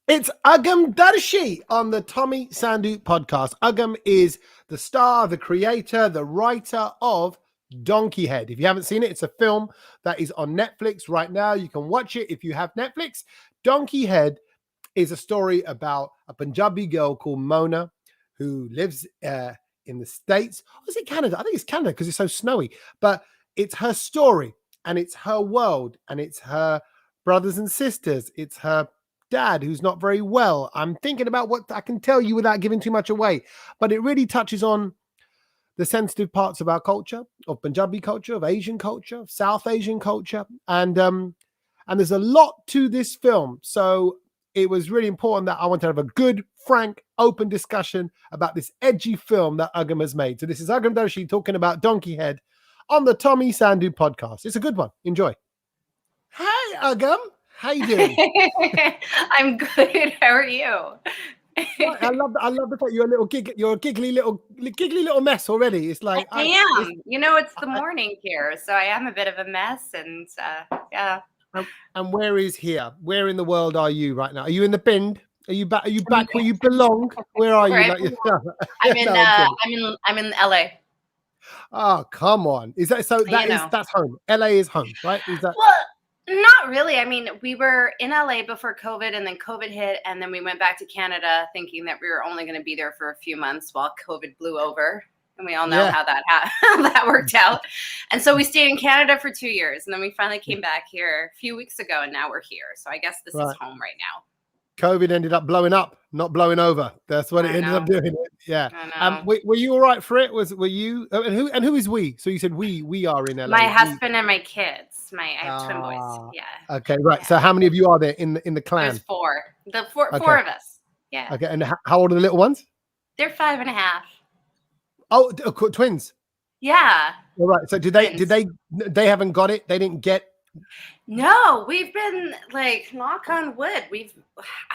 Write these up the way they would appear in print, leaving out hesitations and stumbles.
It's Agam Darshi on the Tommy Sandhu podcast. Agam is the star, the creator, the writer of Donkey Head. If you haven't seen it, it's a film that is on Netflix right now. You can watch it if you have Netflix. Donkey Head is a story about a Punjabi girl called Mona who lives in the States. Or is it Canada? I think it's Canada because it's so snowy. But it's her story and it's her world and it's her brothers and sisters. It's her dad who's not very well. I'm thinking about what I can tell you without giving too much away, but it really touches on the sensitive parts of our culture, of Punjabi culture, of Asian culture, of South Asian culture, and there's a lot to this film. So it was really important that I want to have a good, frank, open discussion about this edgy film that Agam has made. So this is Agam Darshi talking about Donkey Head on the Tommy Sandhu podcast. It's a good one. Enjoy. Hi, Agam. How you doing? I'm good. How are you? I love the fact you're a giggly little mess already. It's like I am. It's the morning here, so I am a bit of a mess, and yeah. And where is here? Where in the world are you right now? Are you in the bin? Are you back? Are you back where you belong? Where are you? I'm in LA. Oh, come on! Is that so? That's home. LA is home, right? Is that? Well, not really. I mean, we were in LA before COVID, and then COVID hit, and then we went back to Canada thinking that we were only going to be there for a few months while COVID blew over. And we all know how that worked out. And so we stayed in Canada for 2 years, and then we finally came back here a few weeks ago, and now we're here. So I guess this is home right now. COVID ended up blowing up, not blowing over. That's what it ended up doing. Yeah. Were you all right for it? Were you? And who is we? So you said we are in LA. My husband and my kids. I have twin boys. Yeah. Okay. Right. Yeah. So how many of you are there in the clan? There's four. Four of us. Yeah. Okay. And how old are the little ones? They're 5.5. Oh, twins. Yeah. All right. So they haven't got it? They didn't get. No, we've been like, knock on wood.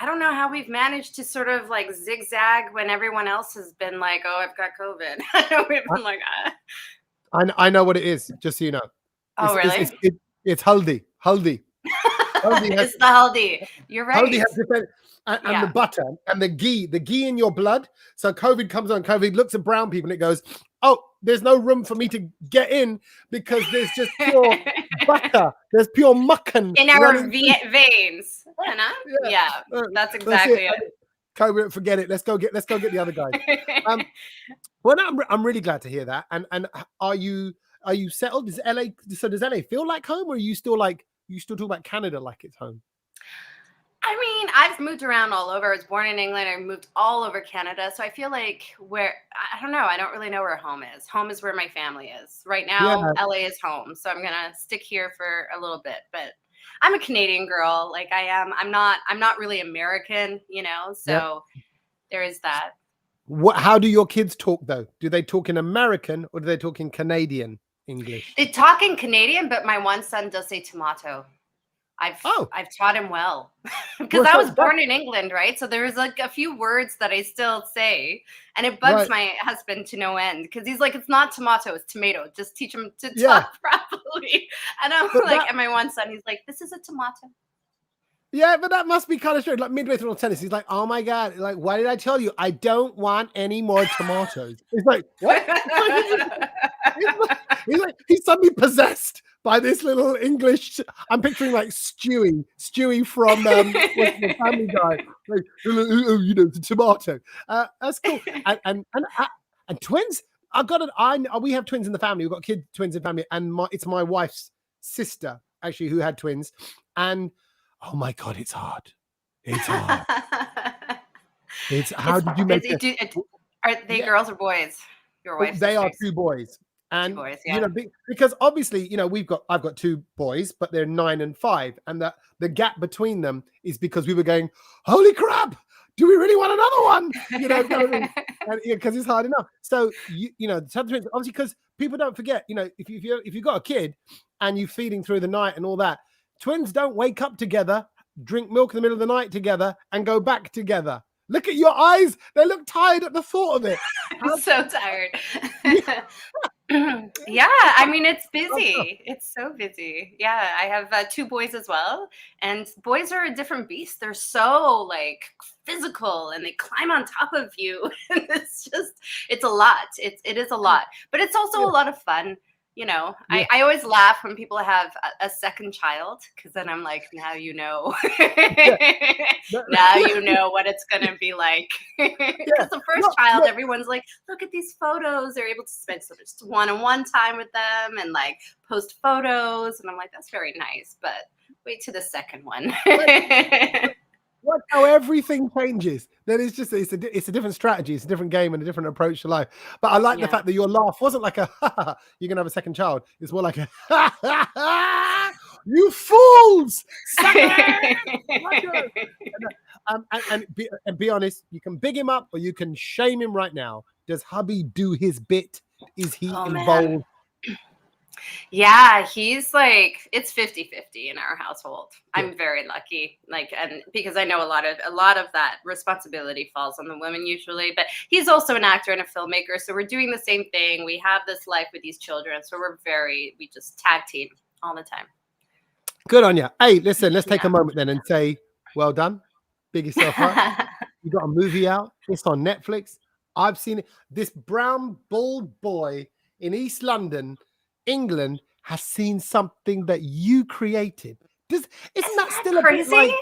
I don't know how we've managed to sort of like zigzag when everyone else has been like, oh, I've got COVID. We've been like, I know what it is, just so you know. Oh, really? It's haldi. It's the haldi. You're right. Haldi has and the butter and the ghee in your blood. So COVID comes on. COVID looks at brown people and it goes, oh, there's no room for me to get in because there's just pure butter. There's pure mukkan in our veins. Yeah, that's exactly it. COVID, forget it. Let's go get the other guys. Well, I'm really glad to hear that. And are you settled? Does LA feel like home, or are you still talk about Canada like it's home? I mean, I've moved around all over. I was born in England. I moved all over Canada. So I feel like I don't know. I don't really know where home is. Home is where my family is. Right now, LA is home. So I'm going to stick here for a little bit. But I'm a Canadian girl. Like I am. I'm not really American, so there is that. How do your kids talk, though? Do they talk in American or do they talk in Canadian English? They talk in Canadian, but my one son does say tomato. I've taught him well because I was born in England, right? So there's like a few words that I still say, and it bugs my husband to no end because he's like, it's not tomato, it's tomato. Just teach him to talk properly. And I'm and my one son, he's like, this is a tomato. Yeah, but that must be kind of strange. Like midway through tennis, he's like, oh my God, like, why did I tell you? I don't want any more tomatoes. He's like, what? He's suddenly possessed by this little English. I'm picturing like Stewie from the Family Guy. Like, the tomato. That's cool. And twins. We have twins in the family. We've got twins in the family, and it's my wife's sister actually who had twins, and. Oh my God, it's hard. It's hard. Did you make it? Are they girls or boys? Your wife? They are two boys. And because obviously, I've got two boys, but they're 9 and 5, and the gap between them is because we were going, holy crap, do we really want another one? Because it's hard enough. So obviously, because people don't forget, if you've got a kid and you're feeding through the night and all that. Twins don't wake up together, drink milk in the middle of the night together, and go back together. Look at your eyes. They look tired at the thought of it. I'm so tired. Yeah, I mean, it's busy. It's so busy. Yeah, I have 2 boys as well, and boys are a different beast. They're so, like, physical, and they climb on top of you, and it's a lot. It is a lot, but it's also Yeah, a lot of fun, you know? yeah, I always laugh when people have a second child, because then I'm like, "Now you know." yeah. Now you know what it's gonna be like. Yeah. Because the first Look, child, look, everyone's like, look at these photos. They're able to spend so much one-on-one time with them and like post photos. And I'm like, that's very nice. But wait to the second one. look, look how everything changes. Then it's just it's a different strategy, it's a different game and a different approach to life. But I like the Yeah. fact that your laugh wasn't like a ha, ha, you're gonna have a second child. It's more like a ha, ha, ha, you fools, sucker. Sucker. And be honest, you can big him up or you can shame him right now. Does hubby do his bit? Is he Oh, man. involved? Yeah, he's like it's 50-50 in our household. Yeah. I'm very lucky. Like, and because I know a lot of that responsibility falls on the women usually, but he's also an actor and a filmmaker, so we're doing the same thing. We have this life with these children, so we just tag team all the time. Good on you. Hey, listen, let's take a Yeah. moment then and say, well done. Big yourself up. You got a movie out. It's on Netflix. I've seen it. This brown, bald boy in East London, England, has seen something that you created. Isn't Isn't that that still a bit crazy? like,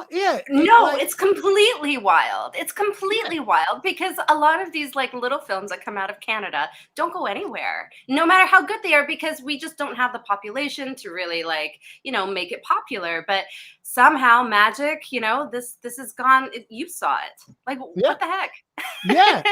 yeah, No, it's completely wild. It's yeah, completely wild because a lot of these like little films that come out of Canada don't go anywhere, no matter how good they are, because we just don't have the population to really like, make it popular. But somehow magic, this has gone. You saw it. Like, yeah, what the heck? yeah.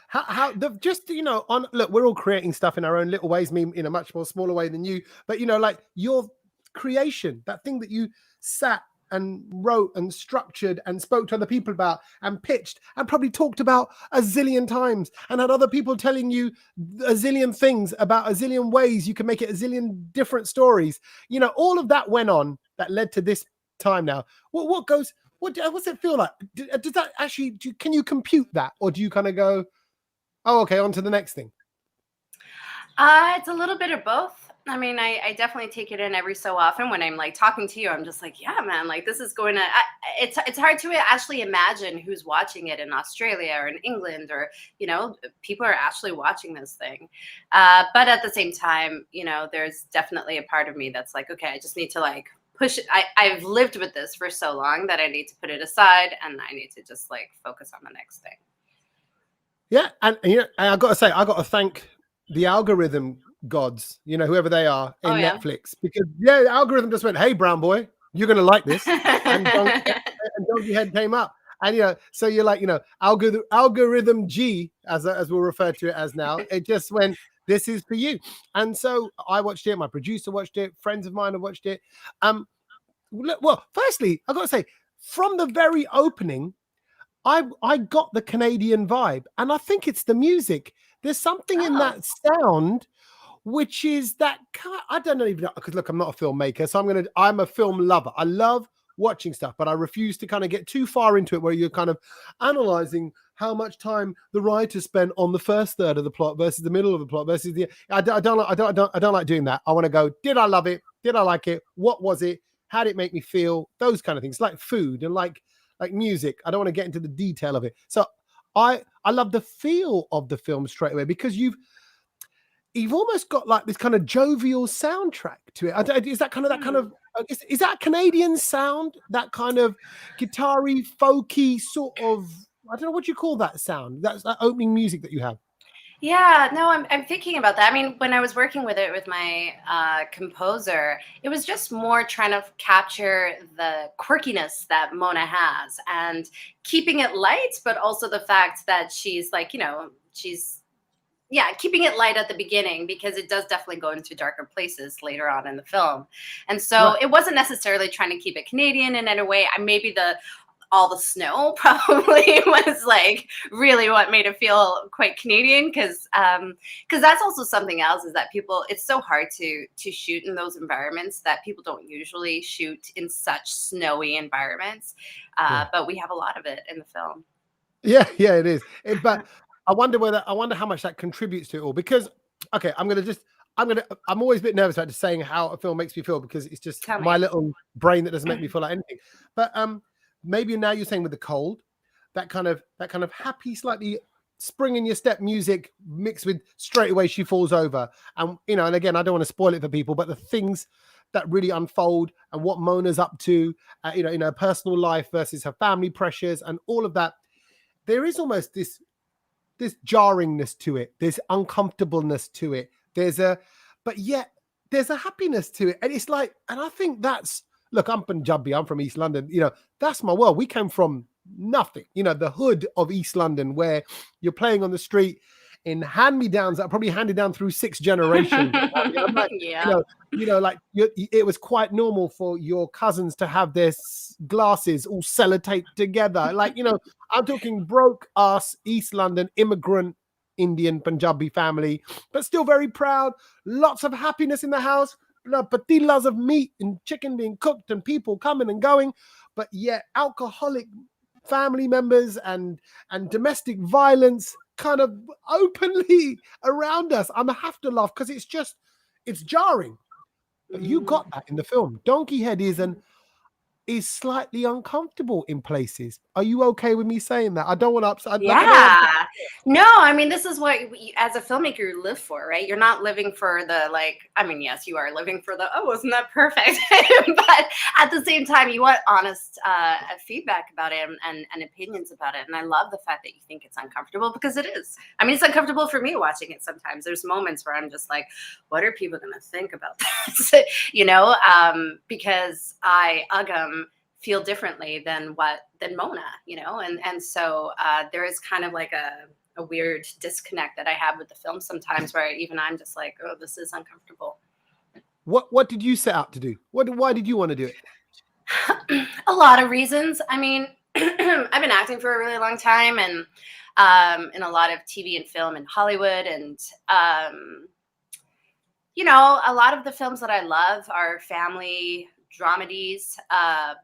How the just on look, we're all creating stuff in our own little ways, me in a much more smaller way than you, but like your creation, that thing that you sat and wrote and structured and spoke to other people about and pitched and probably talked about a zillion times and had other people telling you a zillion things about a zillion ways you can make it a zillion different stories. All of that went on that led to this time now. What's it feel like? Does that actually, can you compute that? Or do you kind of go, oh, okay, on to the next thing? It's a little bit of both. I mean, I definitely take it in every so often when I'm like talking to you. I'm just like, yeah, man, like this is going to. It's hard to actually imagine who's watching it in Australia or in England, or people are actually watching this thing. But at the same time, there's definitely a part of me that's like, okay, I just need to like push it. I've lived with this for so long that I need to put it aside, and I need to just like focus on the next thing. Yeah, and I got to say, I got to thank the algorithm gods, whoever they are Oh in yeah. Netflix, because the algorithm just went, "Hey, brown boy, you're gonna like this," and Donkey Head came up, and so you're like, algorithm G, as we'll refer to it as now. It just went, "This is for you," and so I watched it. My producer watched it. Friends of mine have watched it. Well, firstly, I got to say, from the very opening, I got the Canadian vibe, and I think it's the music. There's something in Oh. that sound which is that I don't even know, because look, I'm not a filmmaker, so I'm a film lover. I love watching stuff, but I refuse to kind of get too far into it where you're kind of analyzing how much time the writer spent on the first third of the plot versus the middle of the plot versus the. I don't like doing that. I want to go, did I love it? Did I like it? What was it? How did it make me feel? Those kind of things, like food and like music. I don't want to get into the detail of it. So I love the feel of the film straight away, because you've almost got like this kind of jovial soundtrack to it. Is that kind of is that a Canadian sound? That kind of guitar-y, folky sort of, I don't know what you call that sound. That's that opening music that you have. Yeah, no, I'm thinking about that. I mean, when I was working with it with my composer, it was just more trying to capture the quirkiness that Mona has and keeping it light, but also the fact that she's like, she's yeah, keeping it light at the beginning, because it does definitely go into darker places later on in the film. And so Right. it wasn't necessarily trying to keep it Canadian in any way. Maybe all the snow probably was like really what made it feel quite Canadian, because that's also something else, is that it's so hard to shoot in those environments, that people don't usually shoot in such snowy environments. Yeah. But we have a lot of it in the film. Yeah, it is. But I wonder how much that contributes to it all. Because, okay, I'm always a bit nervous about just saying how a film makes me feel, because it's just Tell my me. little brain that doesn't make me feel like anything. But maybe now you're saying with the cold, that kind of happy, slightly spring in your step music mixed with straight away she falls over. And, and again, I don't want to spoil it for people, but the things that really unfold and what Mona's up to, in her personal life versus her family pressures and all of that, there is almost this jarringness to it. There's uncomfortableness to it. But yet there's a happiness to it. And it's like, and I think look, I'm Punjabi, I'm from East London. That's my world. We came from nothing, the hood of East London, where you're playing on the street in hand-me-downs that are probably handed down through 6 generations. Like, Yeah. It was quite normal for your cousins to have their glasses all sellotaped together. Like, I'm talking broke ass East London immigrant Indian Punjabi family, but still very proud. Lots of happiness in the house. Patillas of meat and chicken being cooked and people coming and going, but yet alcoholic family members and domestic violence kind of openly around us. I'm gonna have to laugh because it's jarring. But you got that in the film. Donkey Head is slightly uncomfortable in places. Are you okay with me saying that? I don't want to upset. No, I mean, this is what as a filmmaker you live for, right? You're not living for the yes, you are living for the, oh, wasn't that perfect? But at the same time, you want honest feedback about it and opinions about it. And I love the fact that you think it's uncomfortable, because it is. I mean, it's uncomfortable for me watching it sometimes. There's moments where I'm just like, what are people going to think about this? Because Agam feel differently than Mona, and so there is kind of like a weird disconnect that I have with the film sometimes, where even I'm just like, oh, this is uncomfortable. What did you set out to do? Why did you want to do it? A lot of reasons. I mean, I've been acting for a really long time, and in a lot of TV and film in Hollywood, and a lot of the films that I love are family dramedies,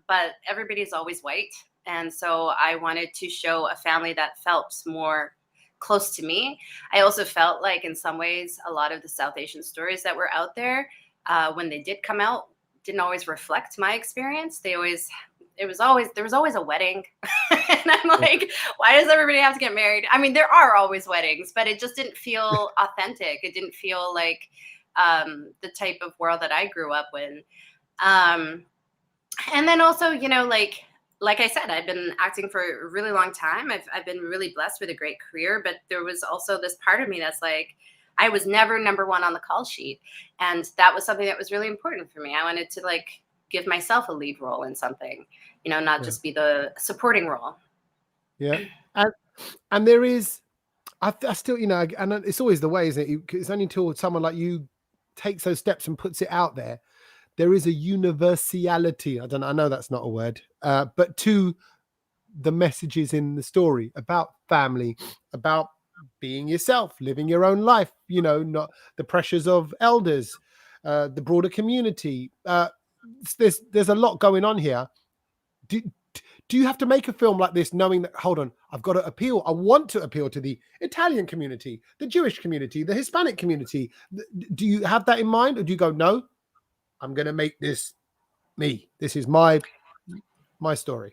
but everybody's always white. And so I wanted to show a family that felt more close to me. I also felt like in some ways, a lot of the South Asian stories that were out there, when they did come out, didn't always reflect my experience. There was always a wedding. And I'm like, why does everybody have to get married? I mean, there are always weddings, but it just didn't feel authentic. It didn't feel like the type of world that I grew up in. And then also, like I said, I've been acting for a really long time. I've been really blessed with a great career, but there was also this part of me that's like, I was never number one on the call sheet. And that was something that was really important for me. I wanted to give myself a lead role in something, not just be the supporting role. Yeah. And there is, I still, and it's always the way, isn't it? It's only until someone like you takes those steps and puts it out there. There is a universality. I know that's not a word, but to the messages in the story about family, about being yourself, living your own life, not the pressures of elders, the broader community. There's a lot going on here. Do you have to make a film like this knowing that, hold on, I want to appeal to the Italian community, the Jewish community, the Hispanic community? Do you have that in mind, or do you go, no, I'm going to make this me. This is my story.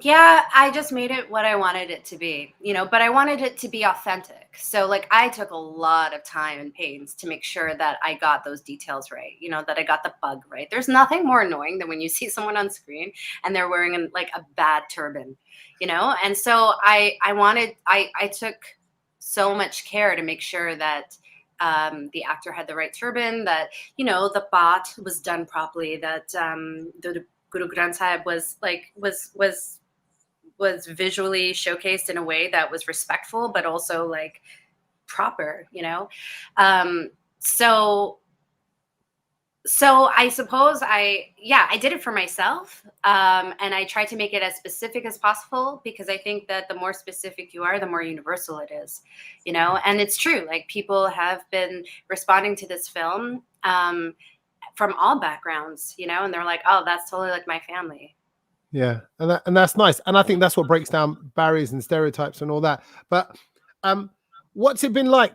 Yeah, I just made it what I wanted it to be, but I wanted it to be authentic. So I took a lot of time and pains to make sure that I got those details right, that I got the bug right. There's nothing more annoying than when you see someone on screen and they're wearing a bad turban, and so I took so much care to make sure that the actor had the right turban, that, the bot was done properly, that the Guru Granth Sahib was visually showcased in a way that was respectful, but also proper, So I suppose I did it for myself. And I tried to make it as specific as possible, because I think that the more specific you are, the more universal it is, and it's true. People have been responding to this film from all backgrounds, and they're like, oh, that's totally like my family. Yeah. And that's nice. And I think that's what breaks down barriers and stereotypes and all that. But What's it been like?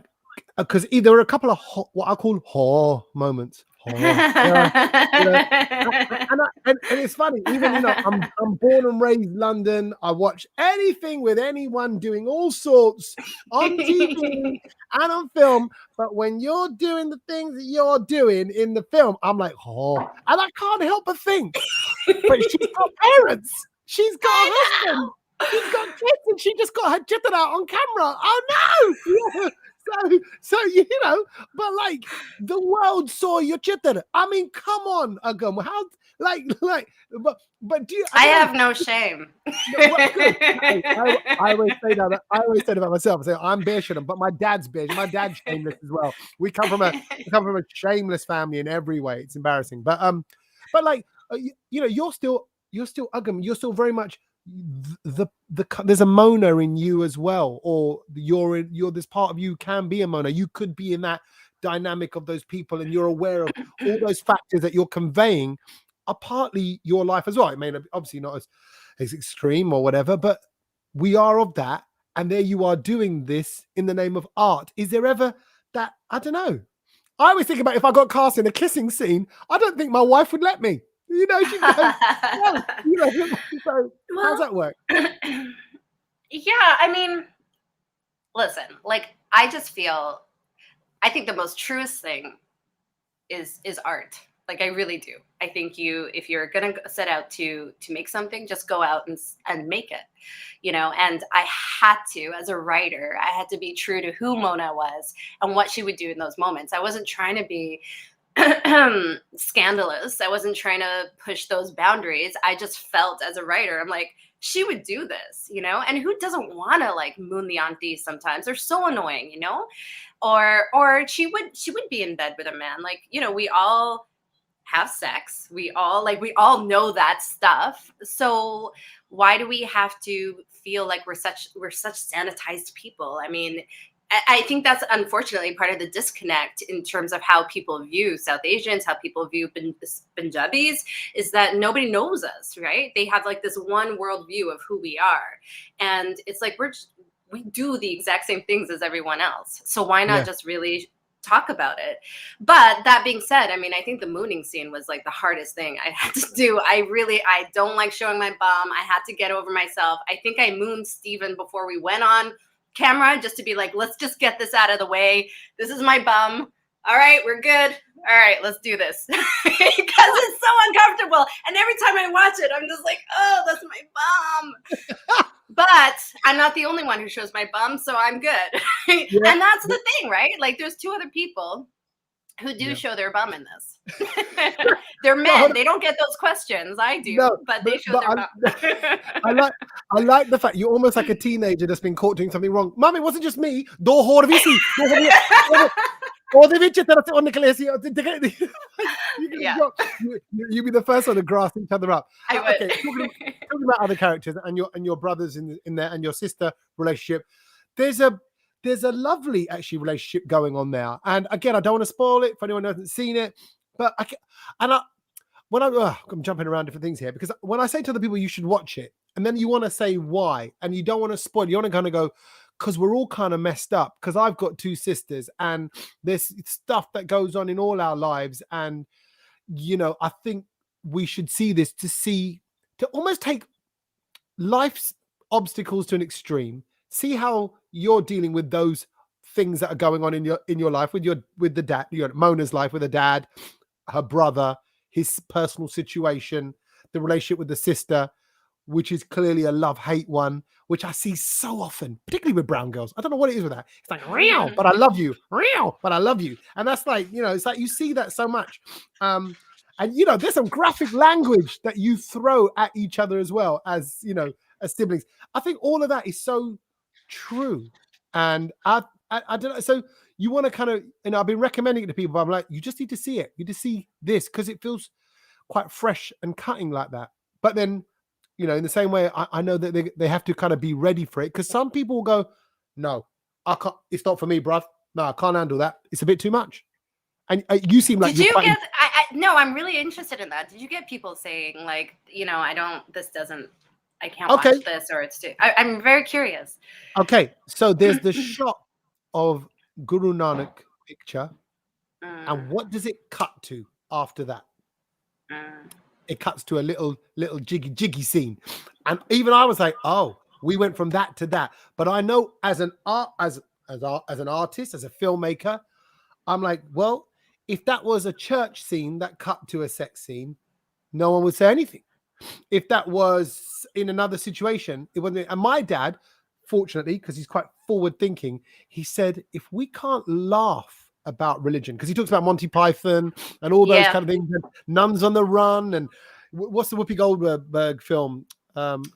Because there were a couple of what I call horror moments. Horror. And it's funny. Even I'm born and raised London. I watch anything with anyone doing all sorts on TV and on film. But when you're doing the things that you're doing in the film, I'm like, and I can't help but think. But she's got parents. She's got a husband. She's got kids, and she just got her chittur out on camera. Oh no! So but like the world saw your chittur. I mean, come on, Agam. How but do you? I have no shame. I always say that. I always say that about myself. I say I'm bearshamed, but my dad's bear. My dad's shameless as well. We come from a shameless family in every way. It's embarrassing, but like you're still Agam. You're still very much there's a Mona in you as well, or you're this part of you can be a Mona. You could be in that dynamic of those people, and you're aware of all those factors that you're conveying are partly your life as well. It may not, obviously not as extreme or whatever, but we are of that, and there you are doing this in the name of art. Is there ever that? I don't know. I always think about if I got cast in a kissing scene, I don't think my wife would let me. She goes, no, so how's that work? Yeah, I mean, listen, like I think the most truest thing is art. Like I really do. I think if you're gonna set out to make something, just go out and make it, And I had to, as a writer, I had to be true to who Mona was and what she would do in those moments. I wasn't trying to be scandalous. I wasn't trying to push those boundaries. I just felt as a writer, I'm like, she would do this, and who doesn't want to like moon the aunties sometimes? They're so annoying, or she would be in bed with a man. Like, we all have sex. We all know that stuff. So why do we have to feel like we're such sanitized people? I mean, I think that's unfortunately part of the disconnect in terms of how people view South Asians, how people view Punjabis, is that nobody knows us, right? They have like this one world view of who we are. And it's like, we do the exact same things as everyone else. So why not just really talk about it? But that being said, I mean, I think the mooning scene was like the hardest thing I had to do. I don't like showing my bum. I had to get over myself. I think I mooned Steven before we went on camera just to be like, let's just get this out of the way. This is my bum. All right, we're good. All right, let's do this. Because it's so uncomfortable. And every time I watch it, I'm just like, oh, that's my bum. But I'm not the only one who shows my bum, so I'm good. And that's the thing, right? Like there's two other people who do show their bum in this. They're men. They don't get those questions. I do, but they show their bum. I like the fact you're almost like a teenager that's been caught doing something wrong. Mum, it wasn't just me. You be the first one to grasp each other up. I would. Okay, talking about other characters and your brothers in there and your sister relationship. There's a lovely actually relationship going on there. And again, I don't want to spoil it for anyone who hasn't seen it, but I'm jumping around different things here, because when I say to the people you should watch it, and then you want to say why, and you don't want to spoil, you want to kind of go, because we're all kind of messed up, because I've got two sisters and there's stuff that goes on in all our lives. And, I think we should see this to almost take life's obstacles to an extreme, see how you're dealing with those things that are going on in your life with the dad, Mona's life with her dad, her brother, his personal situation, the relationship with the sister, which is clearly a love-hate one, which I see so often, particularly with brown girls. I don't know what it is with that. It's like, real, but I love you. Real, but I love you. And that's like, it's like you see that so much. And, there's some graphic language that you throw at each other as well as, as siblings. I think all of that is so true. And I don't know. So you want to kind of, I've been recommending it to people, but I'm like, you just need to see it. You just see this because it feels quite fresh and cutting like that. But then, in the same way, I know that they have to kind of be ready for it, because some people will go, no, I can't. It's not for me, bruv. No, I can't handle that. It's a bit too much. And you seem like No, I'm really interested in that. Did you get people saying like, I can't Okay. watch this, or it's too. I'm very curious. Okay. So there's the shot of Guru Nanak picture, and what does it cut to after that? It cuts to a little jiggy scene, and even I was like, oh, we went from that to that. But I know as an artist, as a filmmaker, I'm like, well, if that was a church scene that cut to a sex scene, no one would say anything. If that was in another situation, it wasn't. And my dad, fortunately, because he's quite forward thinking, he said, if we can't laugh about religion, because he talks about Monty Python and all those kind of things, and Nuns on the Run, and what's the Whoopi Goldberg film,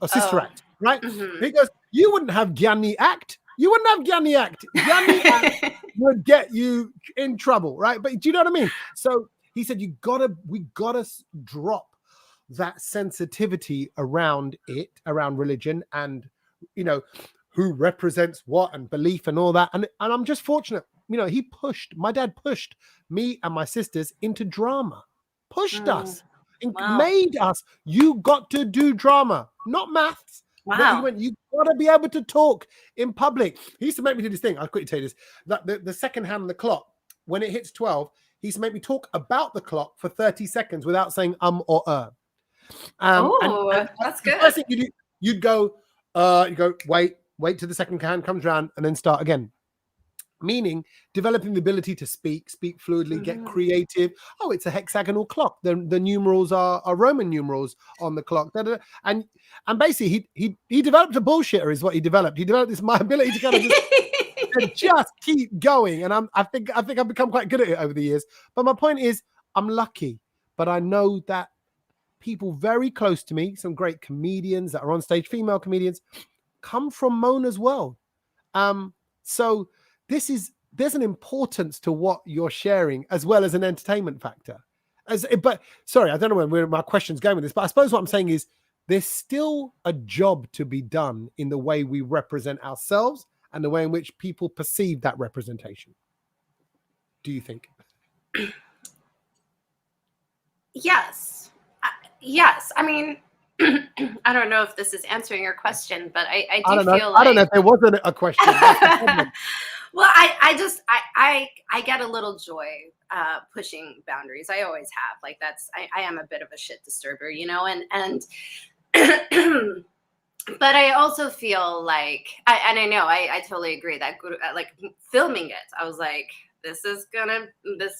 Sister Act, right? He goes, you wouldn't have Gyani Act. You wouldn't have Gyani Act. Gyani Act would get you in trouble, right? But do you know what I mean? So he said, we gotta drop that sensitivity around it, around religion, and who represents what, and belief and all that. And I'm just fortunate, my dad pushed me and my sisters into drama, pushed us, made us, you got to do drama, not maths. Wow. He went, you got to be able to talk in public. He used to make me do this thing. I'll quickly tell you this, that the second hand on the clock, when it hits 12, he used to make me talk about the clock for 30 seconds without saying or and that's good. I think you'd go, wait till the second hand comes around, and then start again. Meaning developing the ability to speak fluidly, get creative. Oh, it's a hexagonal clock. The numerals are Roman numerals on the clock. And basically he developed a bullshitter is what he developed. He developed my ability to kind of just keep going. And I think I've become quite good at it over the years. But my point is, I'm lucky, but I know that people very close to me, some great comedians that are on stage, female comedians, come from Mona's world. So there's an importance to what you're sharing as well as an entertainment factor. But sorry, I don't know where my question's going with this, but I suppose what I'm saying is there's still a job to be done in the way we represent ourselves and the way in which people perceive that representation. Do you think? Yes. Yes. I mean, I don't know if this is answering your question, but I feel like... I don't know if there wasn't a question. Well, I get a little joy pushing boundaries. I always have. Like, I am a bit of a shit disturber, and but I also feel like, I totally agree that like filming it, I was like, this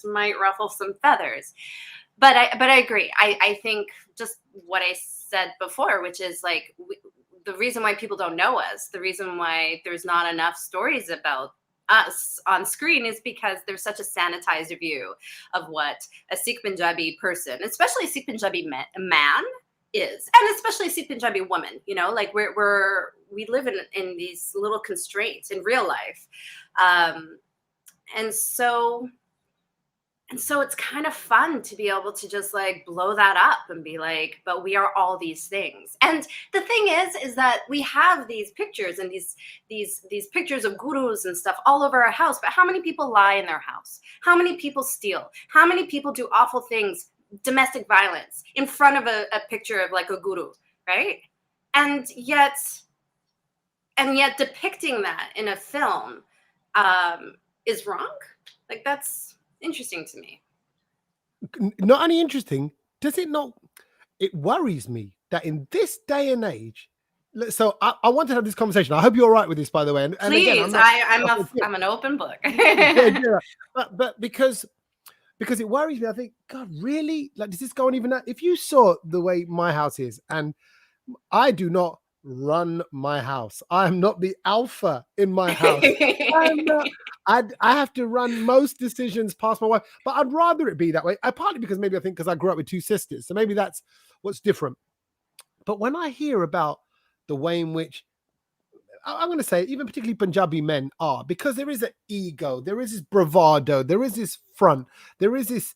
might ruffle some feathers. But I agree. I think just what I said before, which is like the reason why people don't know us, the reason why there's not enough stories about us on screen is because there's such a sanitized view of what a Sikh Punjabi person, especially a Sikh Punjabi man is, and especially a Sikh Punjabi woman. Like we live in these little constraints in real life, and so it's kind of fun to be able to just like blow that up and be like, but we are all these things. And the thing is that we have these pictures and these pictures of gurus and stuff all over our house. But how many people lie in their house? How many people steal? How many people do awful things, domestic violence, in front of a picture of like a guru, right? And yet depicting that in a film is wrong. Like, that's interesting to me. Not only interesting, does it not? It worries me that in this day and age. So I want to have this conversation. I hope you're all right with this, by the way. And please, again, I'm an open book. But because it worries me, I think, God, really? Like, does this go on even now? If you saw the way my house is, and I do not run my house. I am not the alpha in my house. I have to run most decisions past my wife, but I'd rather it be that way. Partly because because I grew up with two sisters, so maybe that's what's different. But when I hear about the way in which, I'm going to say, even particularly Punjabi men are, because there is an ego, there is this bravado, there is this front, there is this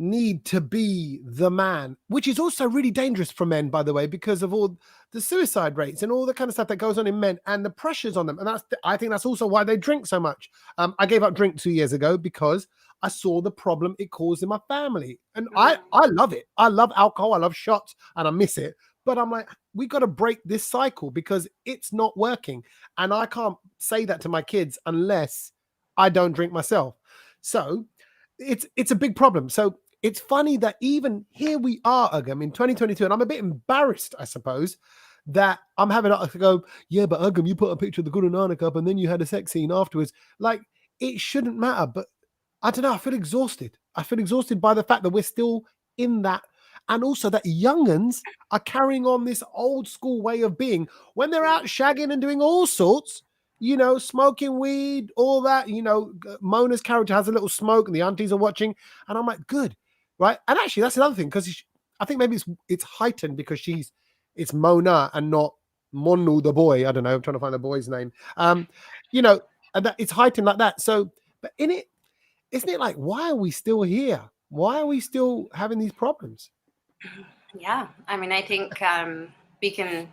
need to be the man, which is also really dangerous for men, by the way, because of all the suicide rates and all the kind of stuff that goes on in men and the pressures on them. And I think that's also why they drink so much. I gave up drink 2 years ago because I saw the problem it caused in my family. And I love it. I love alcohol. I love shots and I miss it. But I'm like, got to break this cycle because it's not working. And I can't say that to my kids unless I don't drink myself. So it's a big problem. So it's funny that even here we are, Agam, in 2022, and I'm a bit embarrassed, I suppose, that I'm having to go, yeah, but Agam, you put a picture of the Guru Nanak up and then you had a sex scene afterwards. Like, it shouldn't matter, but I don't know, I feel exhausted. I feel exhausted by the fact that we're still in that, and also that young'uns are carrying on this old school way of being when they're out shagging and doing all sorts, you know, smoking weed, all that. You know, Mona's character has a little smoke and the aunties are watching, and I'm like, good, right? And actually, that's another thing, because I think maybe it's heightened because it's Mona and not Monu the boy. I don't know. I'm trying to find the boy's name. You know, and that it's heightened like that. So, but in it, isn't it like, why are we still here? Why are we still having these problems? Yeah, I mean, I think we can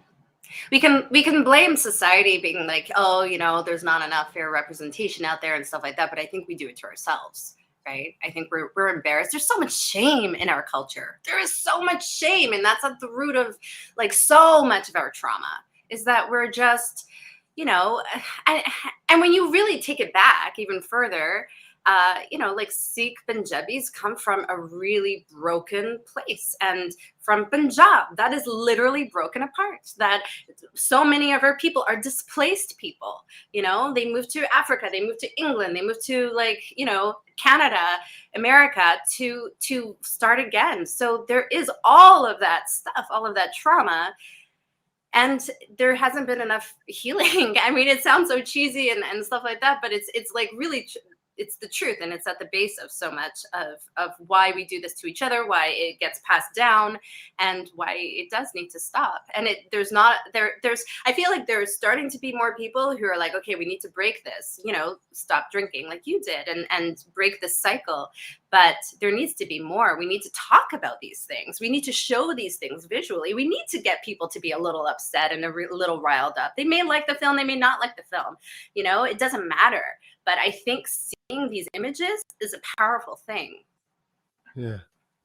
blame society being like, oh, you know, there's not enough fair representation out there and stuff like that. But I think we do it to ourselves, right? I think we're embarrassed. There's so much shame in our culture. There is so much shame, and that's at the root of like so much of our trauma. Is that we're just, you know, and when you really take it back even further. You know, like Sikh Punjabis come from a really broken place, and from Punjab, that is literally broken apart. That so many of our people are displaced people. You know, they moved to Africa, they moved to England, they moved to, like, you know, Canada, America to start again. So there is all of that stuff, all of that trauma. And there hasn't been enough healing. I mean, it sounds so cheesy and stuff like that, but it's like really it's the truth, and it's at the base of so much of why we do this to each other, why it gets passed down, and why it does need to stop. And there's I feel like there's starting to be more people who are like, okay, we need to break this, you know, stop drinking like you did, and break this cycle. But there needs to be more. We need to talk about these things. We need to show these things visually. We need to get people to be a little upset and a little riled up. They may like the film, they may not like the film. You know, it doesn't matter. But I think seeing these images is a powerful thing. Yeah,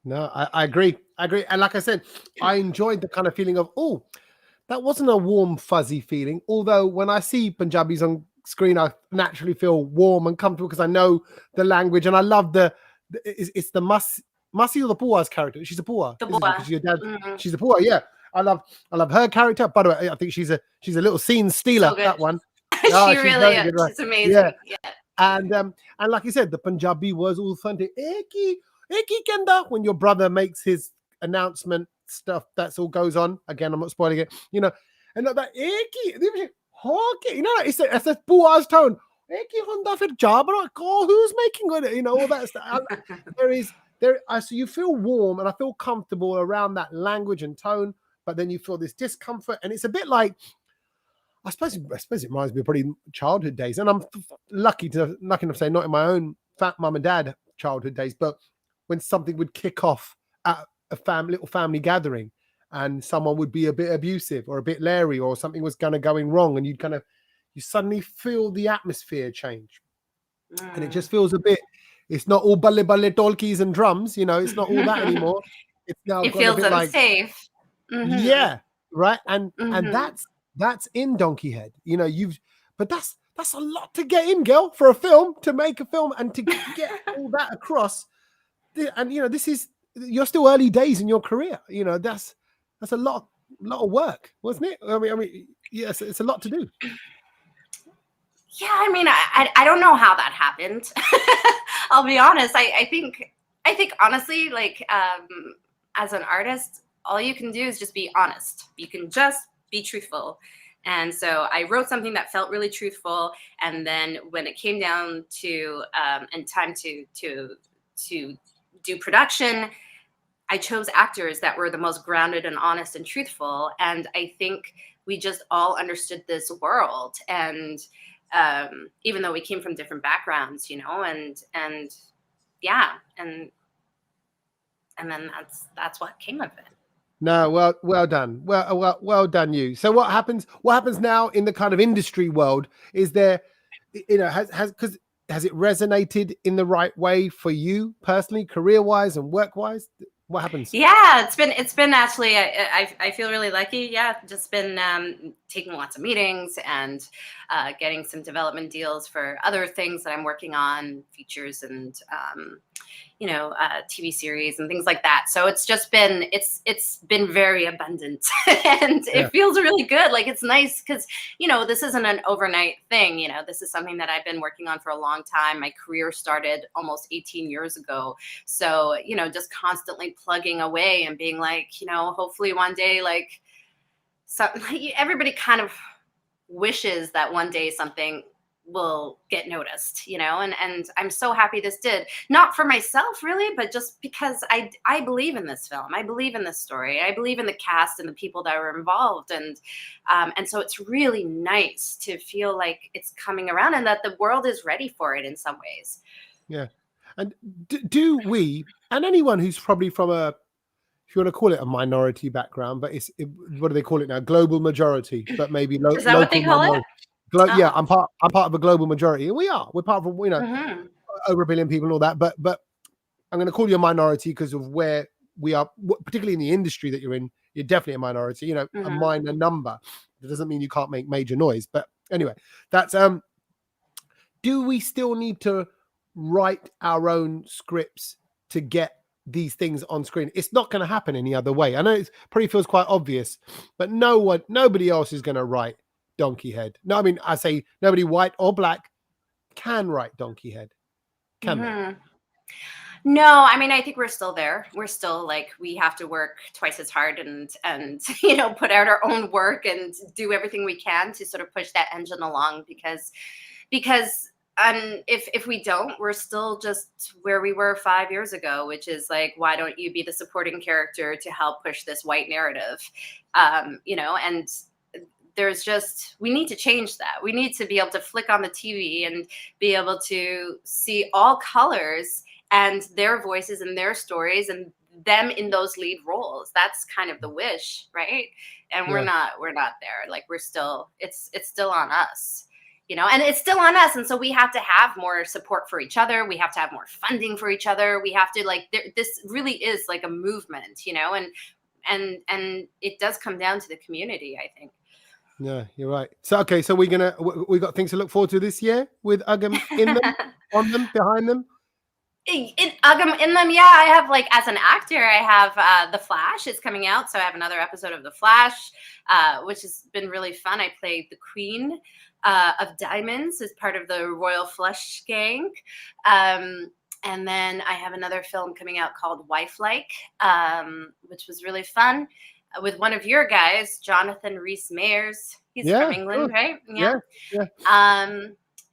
no, I agree. And like I said, I enjoyed the kind of feeling of, oh, that wasn't a warm, fuzzy feeling. Although when I see Punjabis on screen, I naturally feel warm and comfortable because I know the language, and I love it's the Masi or the Pua's character. She's a Pua. The Pua. She's your dad. Mm-hmm. She's a Pua. Yeah, I love her character. By the way, I think she's a little scene stealer. So that one. She really is. Good, right? She's amazing. Yeah. And like you said, the Punjabi was authentic. Eki kenda, when your brother makes his announcement stuff, that's all goes on. Again, I'm not spoiling it. You know, and that eki, you know, it's a Pua's tone. Eki honda fir jabra ko, who's making it? You know, all that stuff. So you feel warm, and I feel comfortable around that language and tone, but then you feel this discomfort, and it's a bit like, I suppose it reminds me of probably childhood days, and I'm lucky enough to say not in my own fat mum and dad childhood days, but when something would kick off at a little family gathering, and someone would be a bit abusive or a bit leery, or something was going wrong, and you suddenly feel the atmosphere change, and it just feels a bit. It's not all balle tolkies and drums, you know. It's not all that anymore. It's now it feels unsafe. Mm-hmm. Yeah, right, and that's in Donkey Head, you know. But that's a lot to get in, girl, for a film, to make a film and to get all that across. And you know, you're still early days in your career. You know, that's a lot of work, wasn't it? I mean, yes, it's a lot to do. Yeah, I mean, I don't know how that happened. I'll be honest. I think honestly, like, as an artist, all you can do is just be honest. You can just be truthful. And so I wrote something that felt really truthful. And then when it came down to and time to do production, I chose actors that were the most grounded and honest and truthful. And I think we just all understood this world. And even though we came from different backgrounds, you know, and yeah, and then that's what came of it. No, well done. Well done, you. So what happens now in the kind of industry world? Is there, you know, has it resonated in the right way for you personally, career-wise and work-wise? What happens? Yeah, it's been actually I feel really lucky. Yeah, just been taking lots of meetings and getting some development deals for other things that I'm working on, features and TV series and things like that. So it's just been it's been very abundant, and Yeah. it feels really good. Like it's nice because this isn't an overnight thing. This is something that I've been working on for a long time. My career started almost 18 years ago, so just constantly plugging away and being like, hopefully one day, like, so everybody kind of wishes that one day something will get noticed, and I'm so happy this did. Not for myself really, but just because I believe in this film. I believe in this story. I believe in the cast and the people that were involved, and so it's really nice to feel like it's coming around and that the world is ready for it in some ways. Yeah. And do we, and anyone who's probably from a, if you want to call it a minority background, but what do they call it now? Global majority, but maybe Is that what they local call minority. it? Yeah, Oh. I'm part of a global majority, and we're part of Mm-hmm. over 1 billion people and all that. But I'm going to call you a minority because of where we are, particularly in the industry that you're in. You're definitely a minority. A Mm-hmm. minor number. That doesn't mean you can't make major noise. But anyway, that's do we still need to write our own scripts to get these things on screen? It's not going to happen any other way. I know it probably feels quite obvious, but nobody else is going to write Donkey Head. No, I mean, I say nobody white or black can write Donkey Head. Can they? No, I mean, I think we're still there. We're still like, we have to work twice as hard and put out our own work and do everything we can to sort of push that engine along because if we don't, we're still just where we were 5 years ago, which is like, why don't you be the supporting character to help push this white narrative? And we need to change that. We need to be able to flick on the TV and be able to see all colors and their voices and their stories and them in those lead roles. That's kind of the wish, right? And Yeah. we're not there. Like we're still, it's still on us, and it's still on us. And so we have to have more support for each other. We have to have more funding for each other. We have to this really is like a movement, and it does come down to the community, I think. Yeah, you're right. So, okay. So we got things to look forward to this year with Agam in them, on them, behind them. In them, yeah. I have, like, as an actor, I have The Flash is coming out, so I have another episode of The Flash, which has been really fun. I played the Queen of Diamonds as part of the Royal Flush Gang. And then I have another film coming out called Wifelike, which was really fun, with one of your guys, Jonathan Rhys-Meyers. He's from England, right? Yeah.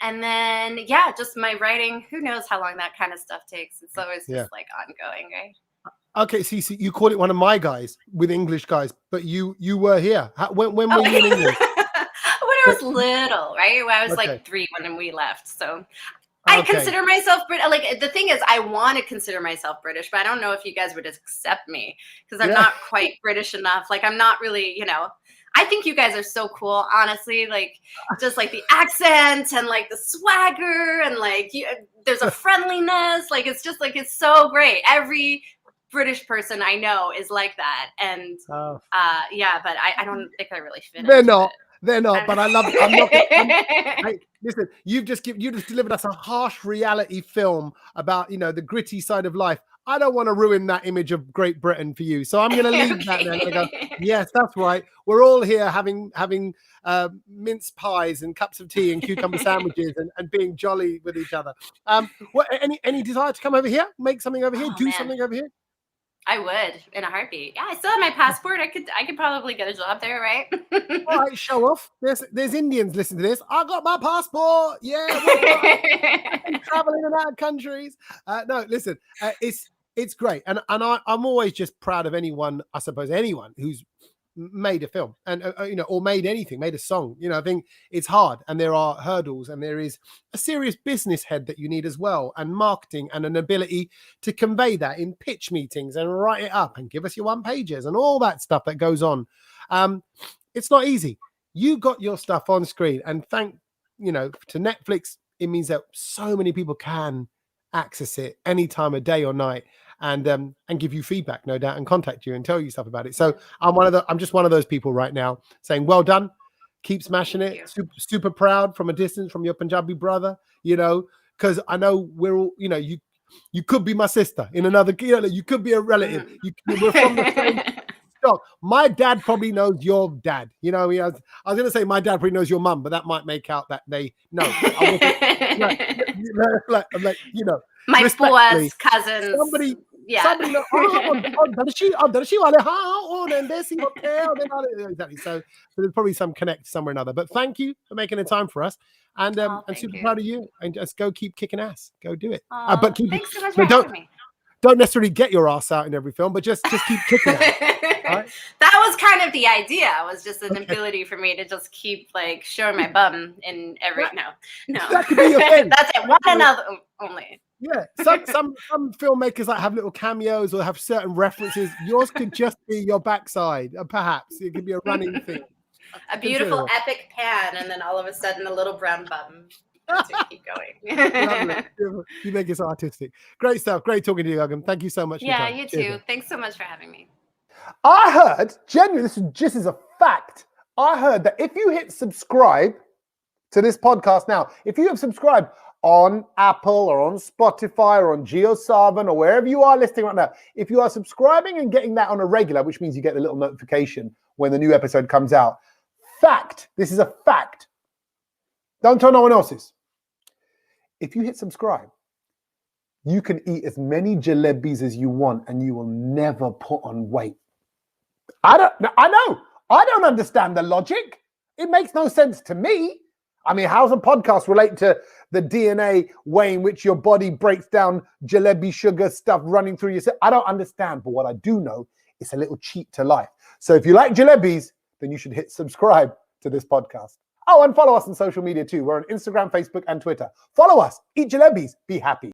And then, just my writing. Who knows how long that kind of stuff takes? It's always just like ongoing, right? Okay, so you call it one of my guys with English guys, but you were here. When were you in England? When I was little, right? When I was like 3 when we left. So I consider myself British. Like, the thing is, I want to consider myself British, but I don't know if you guys would accept me because I'm not quite British enough. Like, I'm not really, I think you guys are so cool, honestly. Like, just like the accent and like the swagger and like there's a friendliness. Like, it's just like, it's so great. Every British person I know is like that. And but I don't think I really fit They're into not. it. They're not, but I love it. Listen, you just delivered us a harsh reality film about, the gritty side of life. I don't want to ruin that image of Great Britain for you. So I'm going to leave that there. I'm going to go, yes, that's right. We're all here having mince pies and cups of tea and cucumber sandwiches and being jolly with each other. Any desire to come over here, make something over here, do something over here? I would, in a heartbeat. Yeah, I still have my passport. I could probably get a job there, right? All right, show off. There's Indians listening to this. I got my passport. Yeah, I'm traveling in out countries. No, listen, it's great, and I'm always just proud of anyone who's made a film and or made anything, made a song. I think it's hard, and there are hurdles, and there is a serious business head that you need as well, and marketing, and an ability to convey that in pitch meetings and write it up and give us your one pages and all that stuff that goes on. It's not easy. You got your stuff on screen, and to Netflix, it means that so many people can access it any time of day or night. and give you feedback, no doubt, and contact you and tell you stuff about it. So I'm just one of those people right now saying, well done, keep smashing it. Super proud from a distance from your Punjabi brother, because I know we're all, you could be my sister in another, you could be a relative. We're from the same stock. My dad probably knows your dad. I was going to say my dad probably knows your mum, but that might make out that they know. My fua's cousins. Somebody knows, Darshi wale, Desis, okay. Exactly. So there's probably some connect somewhere or another. But thank you for making the time for us. And super proud of you. And just go keep kicking ass. Go do it. But thanks so much for having me. Don't necessarily get your ass out in every film, but just keep kicking it. Right? That was kind of the idea. Was just an ability for me to just keep showing my bum in every no. That could be your thing. That's it. One another only. Yeah. Some filmmakers have little cameos or have certain references. Yours could just be your backside, perhaps. It could be a running thing. A beautiful epic pan, and then all of a sudden a little brown bum. Keep going. You make it so artistic. Great stuff. Great talking to you, Agam. Thank you so much. Yeah, you too. Cheers. Thanks so much for having me. I heard, genuinely, this is a fact. I heard that if you hit subscribe to this podcast now, if you have subscribed on Apple or on Spotify or on JioSaavn or wherever you are listening right now, if you are subscribing and getting that on a regular, which means you get the little notification when the new episode comes out. Fact. This is a fact. Don't tell no one else's. If you hit subscribe, you can eat as many jalebis as you want and you will never put on weight. I know. I don't understand the logic. It makes no sense to me. I mean, how's a podcast relate to the DNA way in which your body breaks down jalebi sugar stuff running through your I don't understand. But what I do know, it's a little cheat to life. So if you like jalebis, then you should hit subscribe to this podcast. Oh, and follow us on social media too. We're on Instagram, Facebook, and Twitter. Follow us. Eat jalebis. Be happy.